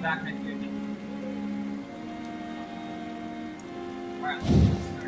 back next year. Alright, let's get started.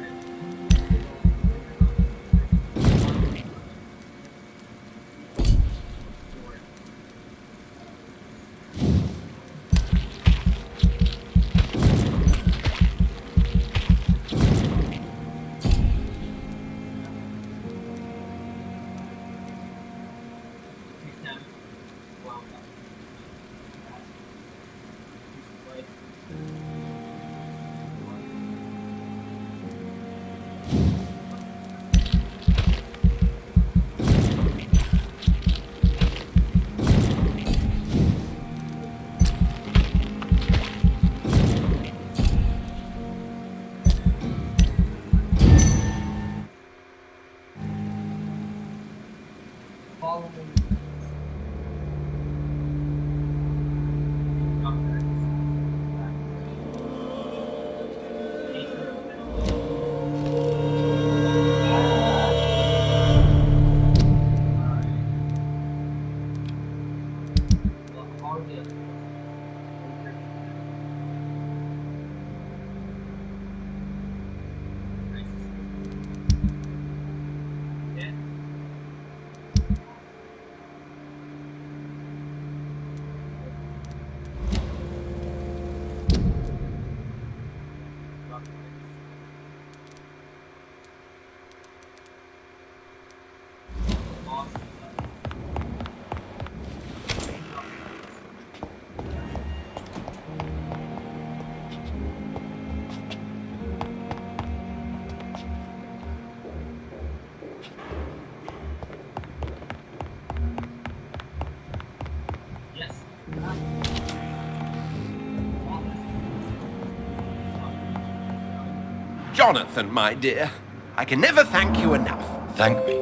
Jonathan, my dear, I can never thank you enough. Thank me?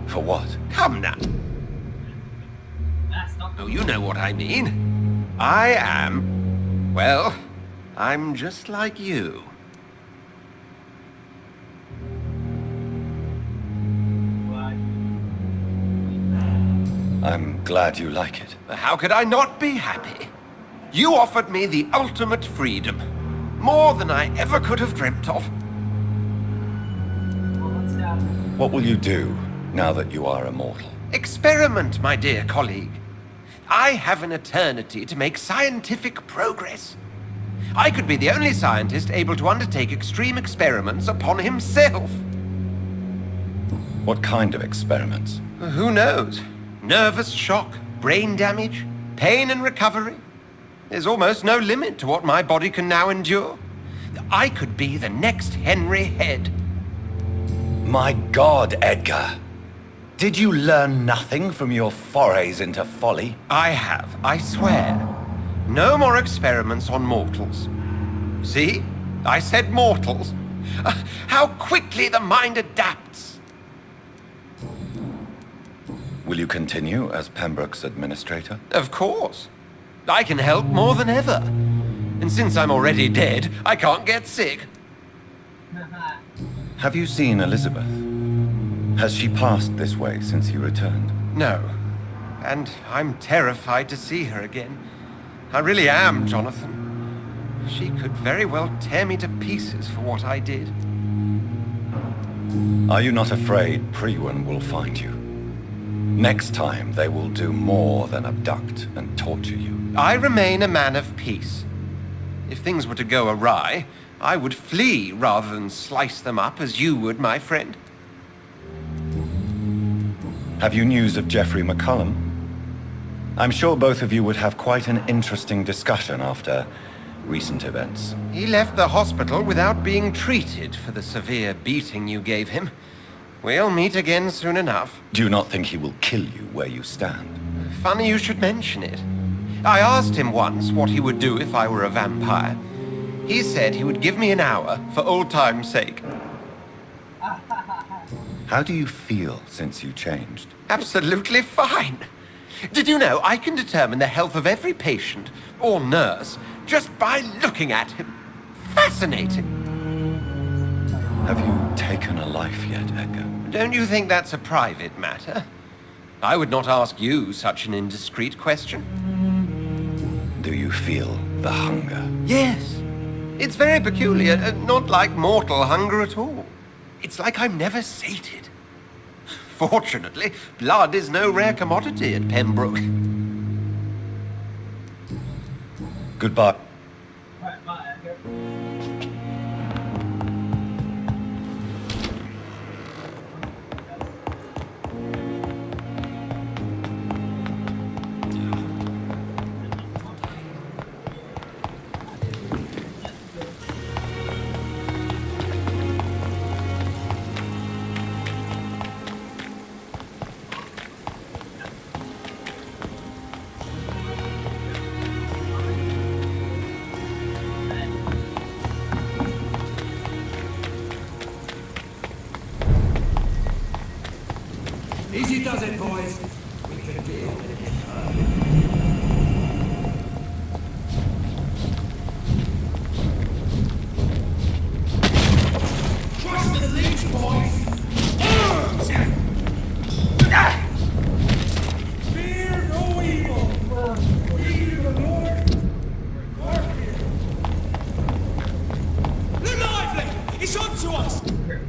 For what? Come now. Oh, you know what I mean. I am... well, I'm just like you. I'm glad you like it. How could I not be happy? You offered me the ultimate freedom. More than I ever could have dreamt of. What will you do now that you are immortal? Experiment, my dear colleague. I have an eternity to make scientific progress. I could be the only scientist able to undertake extreme experiments upon himself. What kind of experiments? Who knows? Nervous shock, brain damage, pain and recovery. There's almost no limit to what my body can now endure. I could be the next Henry Head. My God, Edgar. Did you learn nothing from your forays into folly? I have, I swear. No more experiments on mortals. See? I said mortals. How quickly the mind adapts. Will you continue as Pembroke's administrator? Of course. I can help more than ever. And since I'm already dead, I can't get sick. Have you seen Elizabeth? Has she passed this way since you returned? No. And I'm terrified to see her again. I really am, Jonathan. She could very well tear me to pieces for what I did. Are you not afraid Priwen will find you? Next time, they will do more than abduct and torture you. I remain a man of peace. If things were to go awry, I would flee rather than slice them up as you would, my friend. Have you news of Jeffrey McCullum? I'm sure both of you would have quite an interesting discussion after recent events. He left the hospital without being treated for the severe beating you gave him. We'll meet again soon enough. Do you not think he will kill you where you stand? Funny you should mention it. I asked him once what he would do if I were a vampire. He said he would give me an hour for old time's sake. How do you feel since you changed? Absolutely fine. Did you know I can determine the health of every patient or nurse just by looking at him? Fascinating. Have you taken a life yet, Edgar? Don't you think that's a private matter? I would not ask you such an indiscreet question. Do you feel the hunger? Yes. It's very peculiar, not like mortal hunger at all. It's like I'm never sated. Fortunately, blood is no rare commodity at Pembroke. Goodbye. Alright, bye, Edgar. Easy does it, boys. We can deal with it. Trust the leech, boys! Fear no evil! We the Lord are here. Live lively! It's on to us!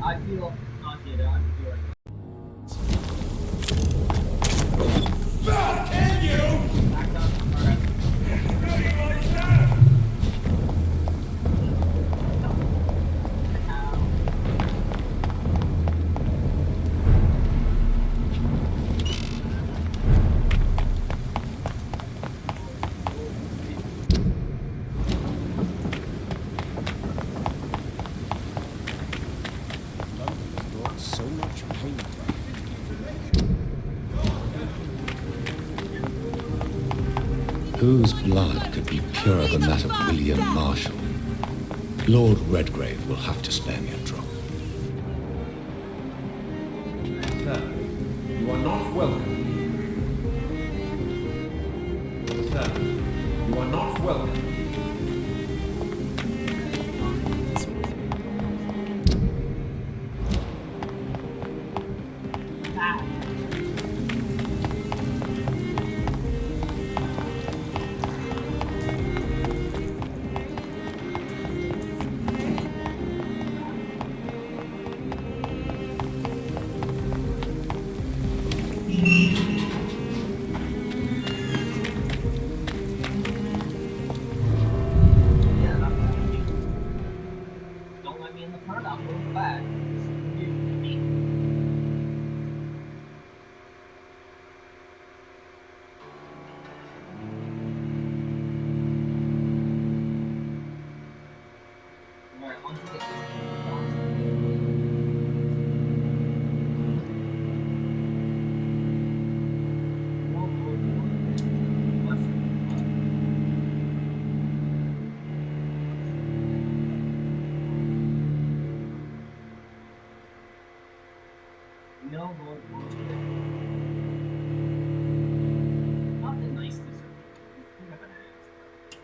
I feel nauseated. I feel like Can you? back up. Alright. So much pain. Whose blood could be purer than that of William Marshall? Lord Redgrave will have to spare me a drop. Sir, you are not welcome. Sir, you are not welcome. Don't let me in the front, I'll move back. Alright, once we get this No, Lord, not the nice dessert. We have an axe.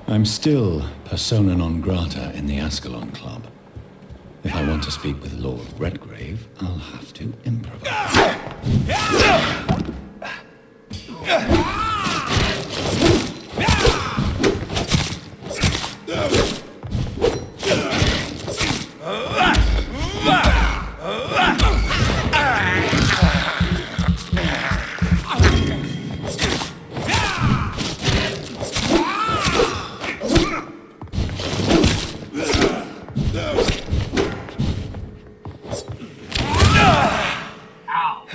I'm still persona non grata in the Ascalon Club. If I want to speak with Lord Redgrave, I'll have to improvise. Ow!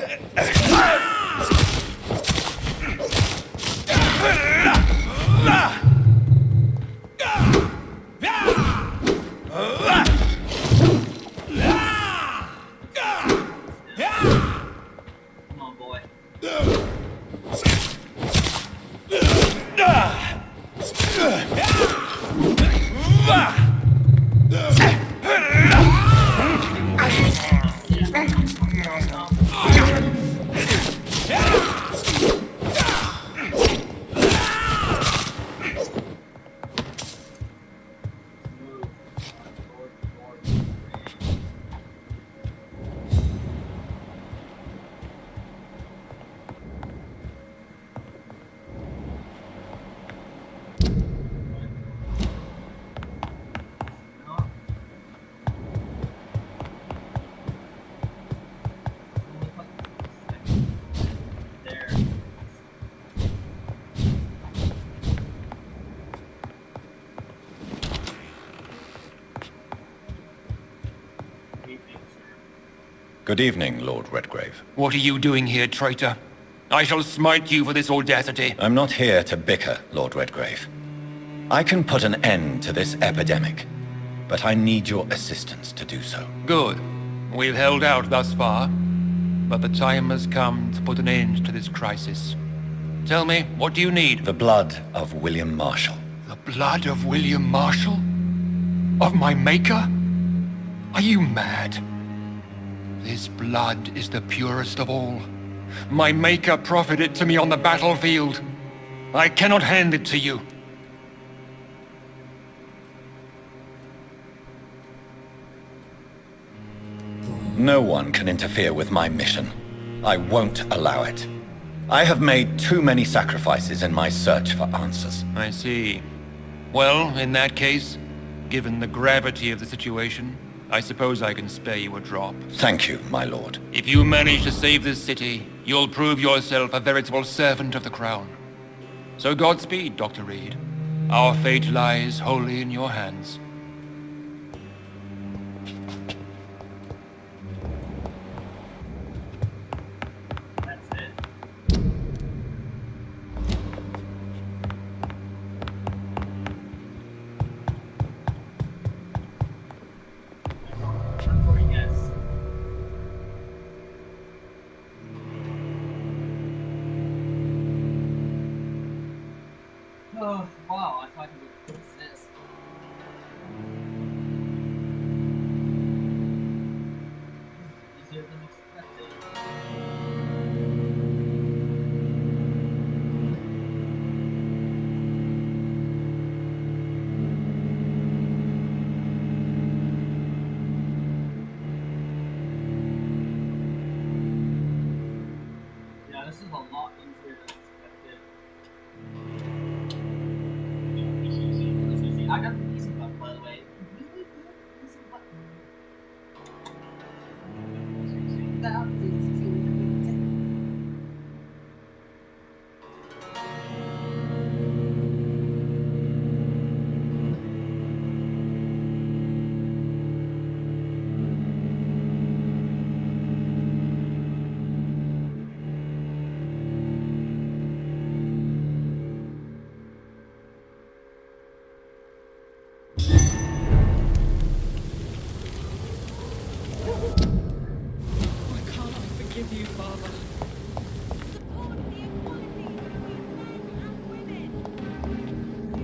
Good evening, Lord Redgrave. What are you doing here, traitor? I shall smite you for this audacity. I'm not here to bicker, Lord Redgrave. I can put an end to this epidemic, but I need your assistance to do so. Good. We've held out thus far, but the time has come to put an end to this crisis. Tell me, what do you need? The blood of William Marshall. The blood of William Marshall? Of my maker? Are you mad? This blood is the purest of all. My maker proffered it to me on the battlefield. I cannot hand it to you. No one can interfere with my mission. I won't allow it. I have made too many sacrifices in my search for answers. I see. Well, in that case, given the gravity of the situation, I suppose I can spare you a drop. Thank you, my lord. If you manage to save this city, you'll prove yourself a veritable servant of the crown. So Godspeed, Dr. Reed. Our fate lies wholly in your hands. That's it. Yes. Oh, wow, I thought it would exist. This is easier than expected. Yeah, this is a lot easier than expected. It's easy. I got the easy button, by the way. Really good easy button. That is easy. Why can't I forgive you, Father? Support the equality between men and women.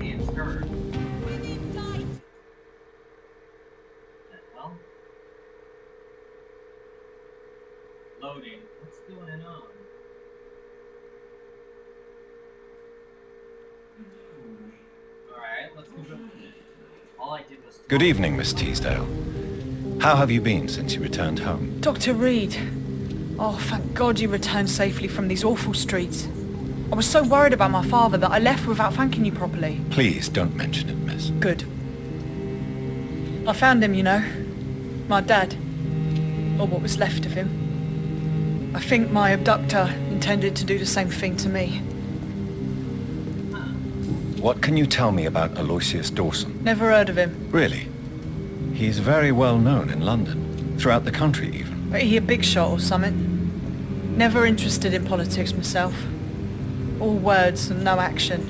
It's her. Women died. The hell? Loading. What's going on? Alright, let's go. All I did was. Good evening, Miss Teasdale. How have you been since you returned home? Dr. Reed. Oh, thank God you returned safely from these awful streets. I was so worried about my father that I left without thanking you properly. Please don't mention it, miss. Good. I found him, you know. My dad. Or what was left of him. I think my abductor intended to do the same thing to me. What can you tell me about Aloysius Dawson? Never heard of him. Really? He's very well known in London, throughout the country even. But he a big shot or something. Never interested in politics myself. All words and no action.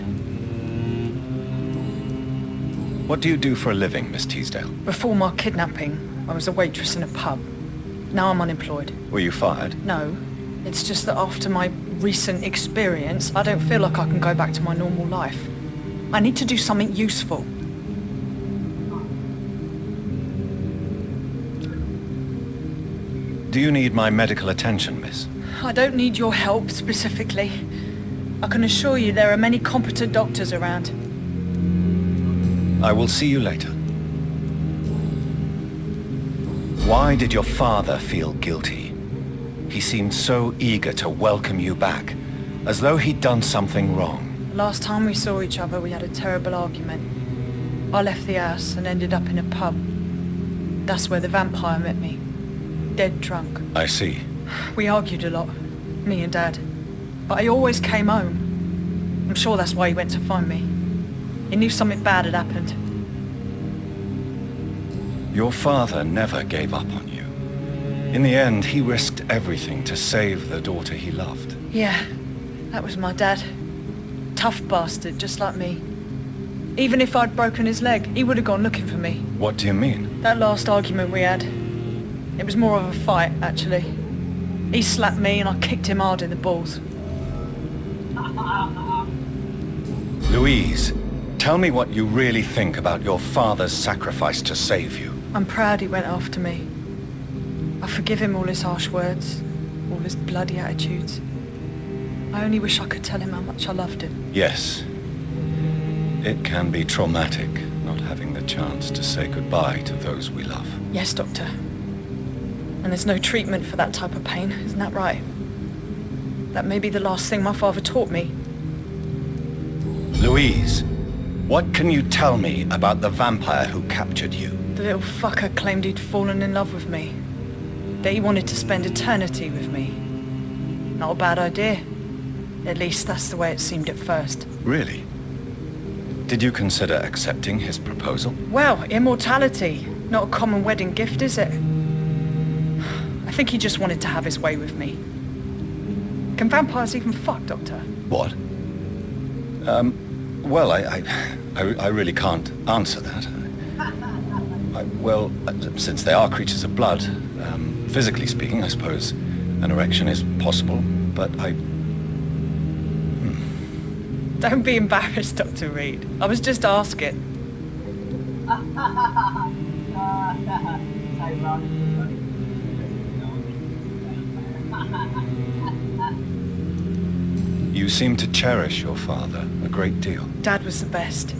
What do you do for a living, Miss Teasdale? Before my kidnapping, I was a waitress in a pub. Now I'm unemployed. Were you fired? No, it's just that after my recent experience, I don't feel like I can go back to my normal life. I need to do something useful. Do you need my medical attention, miss? I don't need your help specifically. I can assure you there are many competent doctors around. I will see you later. Why did your father feel guilty? He seemed so eager to welcome you back, as though he'd done something wrong. The last time we saw each other, we had a terrible argument. I left the house and ended up in a pub. That's where the vampire met me. Dead drunk. I see. We argued a lot, me and Dad. But I always came home. I'm sure that's why he went to find me. He knew something bad had happened. Your father never gave up on you. In the end, he risked everything to save the daughter he loved. Yeah, that was my dad. Tough bastard, just like me. Even if I'd broken his leg, he would have gone looking for me. What do you mean? That last argument we had, it was more of a fight, actually. He slapped me and I kicked him hard in the balls. Louise, tell me what you really think about your father's sacrifice to save you. I'm proud he went after me. I forgive him all his harsh words, all his bloody attitudes. I only wish I could tell him how much I loved him. Yes. It can be traumatic, not having the chance to say goodbye to those we love. Yes, Doctor. And there's no treatment for that type of pain, isn't that right? That may be the last thing my father taught me. Louise, what can you tell me about the vampire who captured you? The little fucker claimed he'd fallen in love with me. That he wanted to spend eternity with me. Not a bad idea. At least that's the way it seemed at first. Really? Did you consider accepting his proposal? Well, immortality. Not a common wedding gift, is it? I think he just wanted to have his way with me. Can vampires even fuck, Doctor? What? Well, I really can't answer that. Since they are creatures of blood, physically speaking, I suppose an erection is possible, but Don't be embarrassed, Dr. Reed. I was just asking. You seem to cherish your father a great deal. Dad was the best.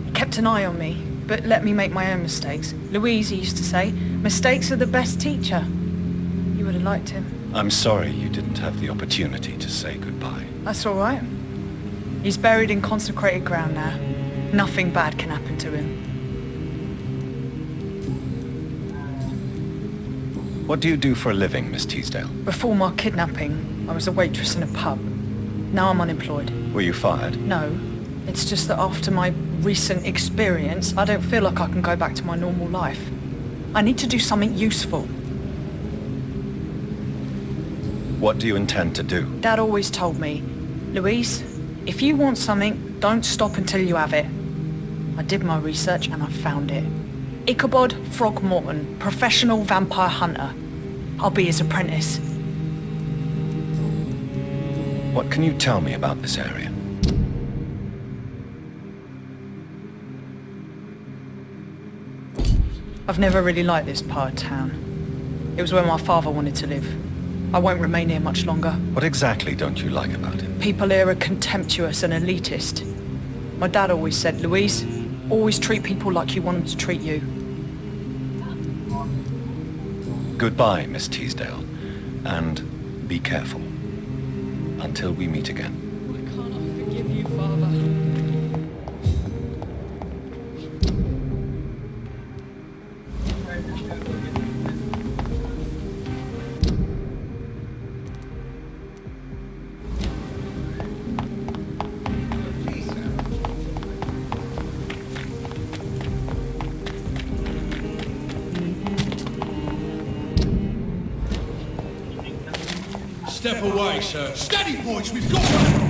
He kept an eye on me, but let me make my own mistakes. Louise used to say, mistakes are the best teacher. You would have liked him. I'm sorry you didn't have the opportunity to say goodbye. That's all right. He's buried in consecrated ground now. Nothing bad can happen to him. What do you do for a living, Miss Teasdale? Before my kidnapping, I was a waitress in a pub. Now I'm unemployed. Were you fired? No. It's just that after my recent experience, I don't feel like I can go back to my normal life. I need to do something useful. What do you intend to do? Dad always told me, Louise, if you want something, don't stop until you have it. I did my research and I found it. Ichabod Throgmorton, professional vampire hunter. I'll be his apprentice. What can you tell me about this area? I've never really liked this part of town. It was where my father wanted to live. I won't remain here much longer. What exactly don't you like about it? People here are contemptuous and elitist. My dad always said, Louise, always treat people like you want them to treat you. Goodbye, Miss Teasdale. And be careful. Until we meet again. Why can't I forgive you, Father? Step away, sir. Steady, boys, we've got one!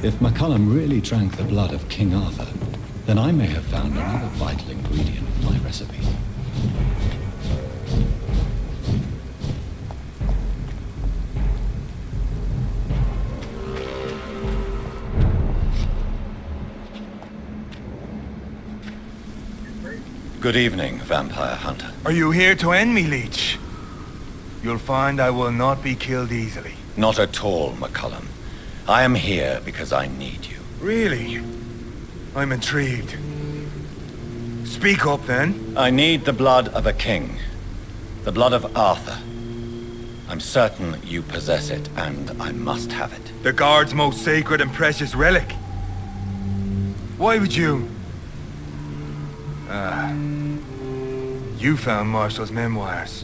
If McCullum really drank the blood of King Arthur, then I may have found another vital ingredient for my recipe. Good evening, Vampire Hunter. Are you here to end me, Leech? You'll find I will not be killed easily. Not at all, McCullum. I am here because I need you. Really? I'm intrigued. Speak up, then. I need the blood of a king. The blood of Arthur. I'm certain you possess it, and I must have it. The Guard's most sacred and precious relic. Why would you... You found Marshall's memoirs.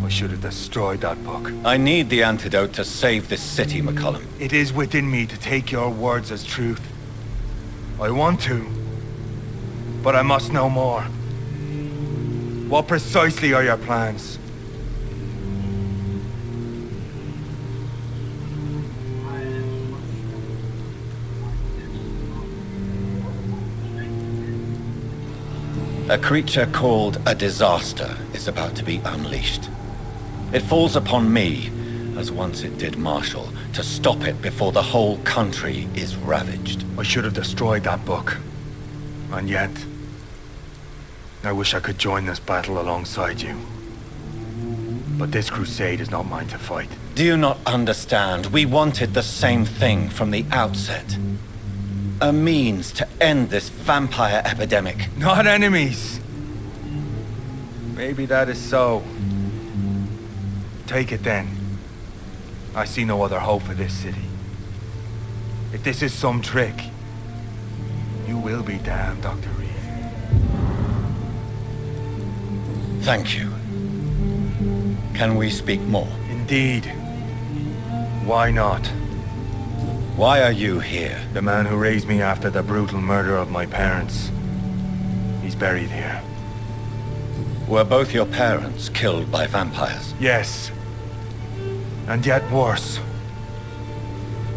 I should have destroyed that book. I need the antidote to save this city, McCullum. It is within me to take your words as truth. I want to, but I must know more. What precisely are your plans? A creature called a disaster is about to be unleashed. It falls upon me, as once it did Marshall, to stop it before the whole country is ravaged. I should have destroyed that book. And yet... I wish I could join this battle alongside you. But this crusade is not mine to fight. Do you not understand? We wanted the same thing from the outset. A means to end this vampire epidemic. Not enemies! Maybe that is so. Take it then. I see no other hope for this city. If this is some trick, you will be damned, Dr. Reed. Thank you. Can we speak more? Indeed. Why not? Why are you here? The man who raised me after the brutal murder of my parents. He's buried here. Were both your parents killed by vampires? Yes. And yet worse.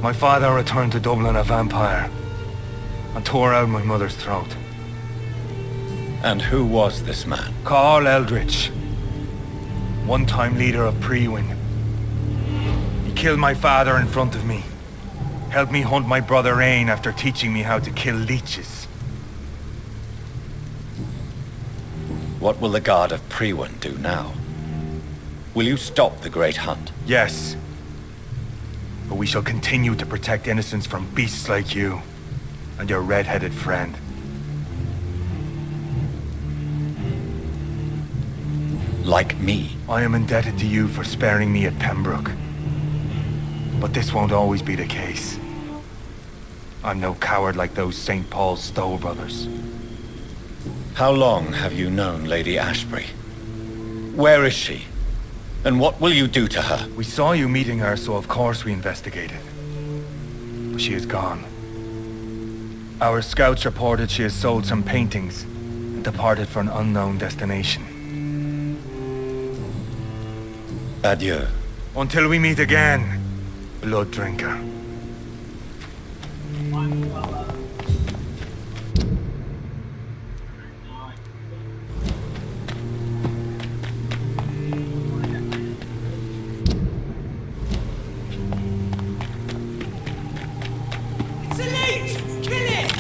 My father returned to Dublin a vampire and tore out my mother's throat. And who was this man? Carl Eldritch. One-time leader of Prewin. He killed my father in front of me. Helped me hunt my brother Ain after teaching me how to kill leeches. What will the Guard of Prewin do now? Will you stop the Great Hunt? Yes. But we shall continue to protect innocents from beasts like you and your red-headed friend. Like me? I am indebted to you for sparing me at Pembroke. But this won't always be the case. I'm no coward like those St. Paul's Stowe brothers. How long have you known Lady Ashbury? Where is she? And what will you do to her? We saw you meeting her, so of course we investigated. But she is gone. Our scouts reported she has sold some paintings and departed for an unknown destination. Adieu. Until we meet again, blood drinker. It's a leech! Kill it!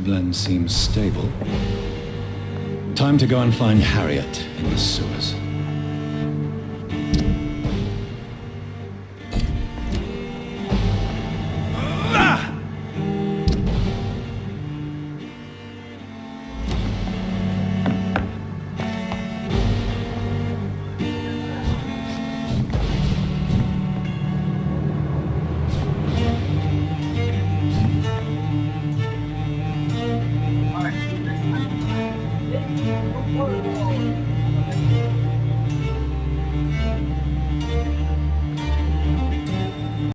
blend seems stable. Time to go and find Harriet in the sewers.